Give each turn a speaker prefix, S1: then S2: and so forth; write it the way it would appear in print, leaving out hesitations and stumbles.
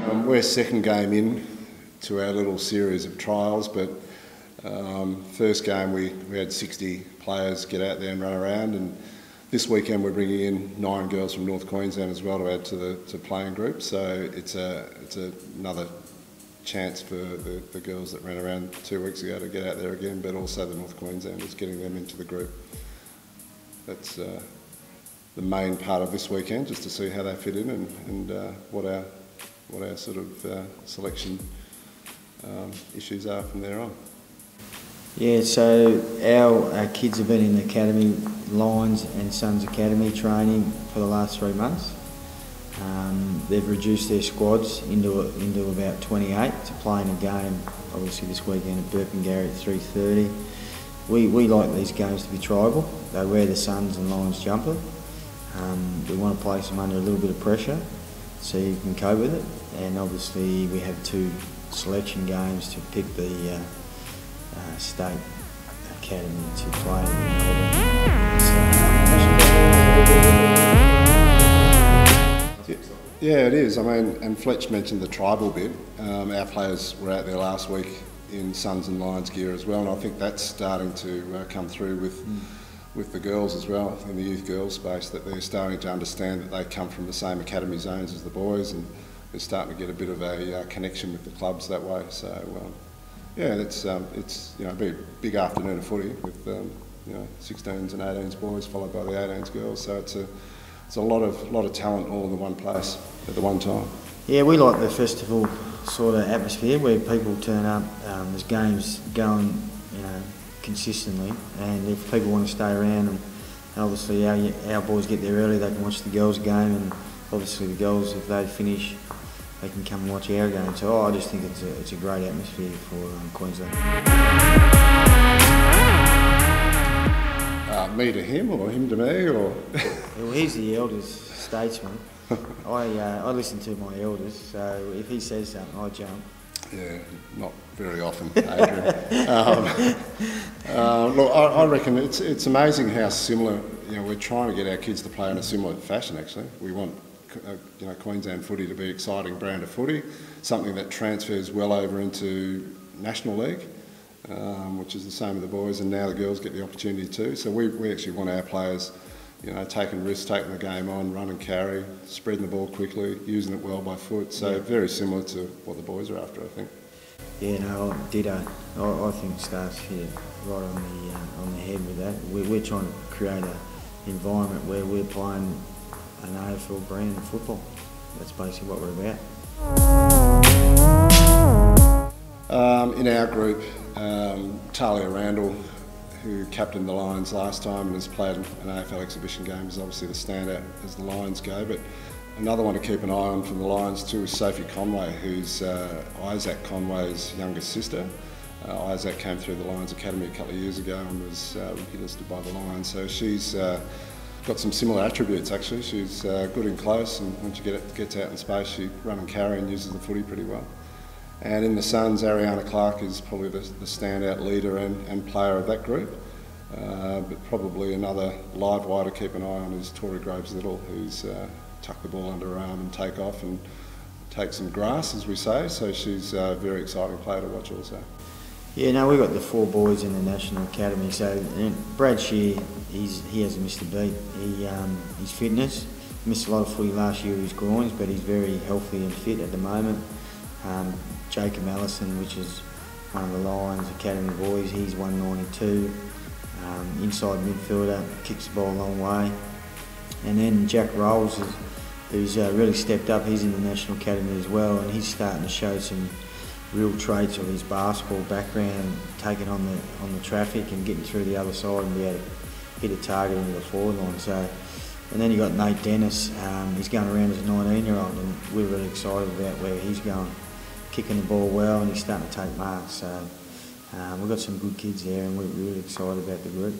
S1: We're second game in to our little series of trials, but first game we had 60 players get out there and run around, and this weekend we're bringing in 9 girls from North Queensland as well to add to the playing group. So it's another chance for the girls that ran around 2 weeks ago to get out there again, but also the North Queenslanders, getting them into the group. That's the main part of this weekend, just to see how they fit in and what our sort of selection issues are from there on.
S2: Yeah, so our kids have been in the academy, Lions and Sons Academy training for the last 3 months. They've reduced their squads into about 28 to play in a game, obviously this weekend at Burpengary at 3:30. We like these games to be tribal. They wear the Sons and Lions jumper. We want to place them under a little bit of pressure so you can cope with it. And obviously we have 2 selection games to pick the state academy to play in
S1: Yeah, it is. I mean, and Fletch mentioned the tribal bit. Our players were out there last week in Sons and Lions gear as well, and I think that's starting to come through with the girls as well, in the youth girls space, that they're starting to understand that they come from the same academy zones as the boys, and they're starting to get a bit of a connection with the clubs that way. So yeah, it's it'll be a big afternoon of footy with 16s and 18s boys followed by the 18s girls. So it's a lot of talent all in the one place at the one time.
S2: Yeah, we like the festival sort of atmosphere where people turn up. There's games going, consistently, and if people want to stay around, and obviously our boys get there early, they can watch the girls' game, and obviously the girls, if they finish, they can come and watch our game. So I just think it's a great atmosphere for Queensland.
S1: Me to him, or him to me, or?
S2: Well, he's the eldest statesman. I listen to my elders, so if he says something, I jump.
S1: Yeah, not very often, Adrian. Look, I reckon it's amazing how similar. We're trying to get our kids to play in a similar fashion. Actually, we want Queensland footy to be an exciting brand of footy, something that transfers well over into National League, which is the same with the boys, and now the girls get the opportunity too. So we actually want our players, taking risks, taking the game on, run and carry, spreading the ball quickly, using it well by foot. So very similar to what the boys are after, I think.
S2: Yeah, no, ditto. I think Star's hit right on the head with that. We're trying to create an environment where we're playing an AFL brand of football. That's basically what we're
S1: about. In our group, Talia Randall, who captained the Lions last time and has played an AFL exhibition game, is obviously the standout as the Lions go. But another one to keep an eye on from the Lions too is Sophie Conway, who's Isaac Conway's youngest sister. Isaac came through the Lions Academy a couple of years ago and was rookie listed by the Lions. So she's got some similar attributes actually. She's good in close, and when she gets out in space, she run and carry and uses the footy pretty well. And in the Suns, Ariana Clark is probably the standout leader and player of that group. But probably another live wire to keep an eye on is Tori Groves-Little, who's tucked the ball under her arm and take off and take some grass, as we say. So she's a very exciting player to watch also.
S2: Yeah, no, we've got the 4 boys in the National Academy. So Brad Shear, he hasn't missed a beat. His fitness, missed a lot of footy last year with his groins, but he's very healthy and fit at the moment. Jacob Allison, which is one of the Lions Academy boys, he's 192. Inside midfielder, kicks the ball a long way. And then Jack Rolls, who's really stepped up, he's in the National Academy as well, and he's starting to show some real traits of his basketball background, taking on the traffic and getting through the other side and be able to hit a target into the forward line. So, and then you got Nate Dennis, he's going around as a 19-year-old, and we're really excited about where he's going, kicking the ball well, and he's starting to take marks. So we've got some good kids there, and we're really excited about the group.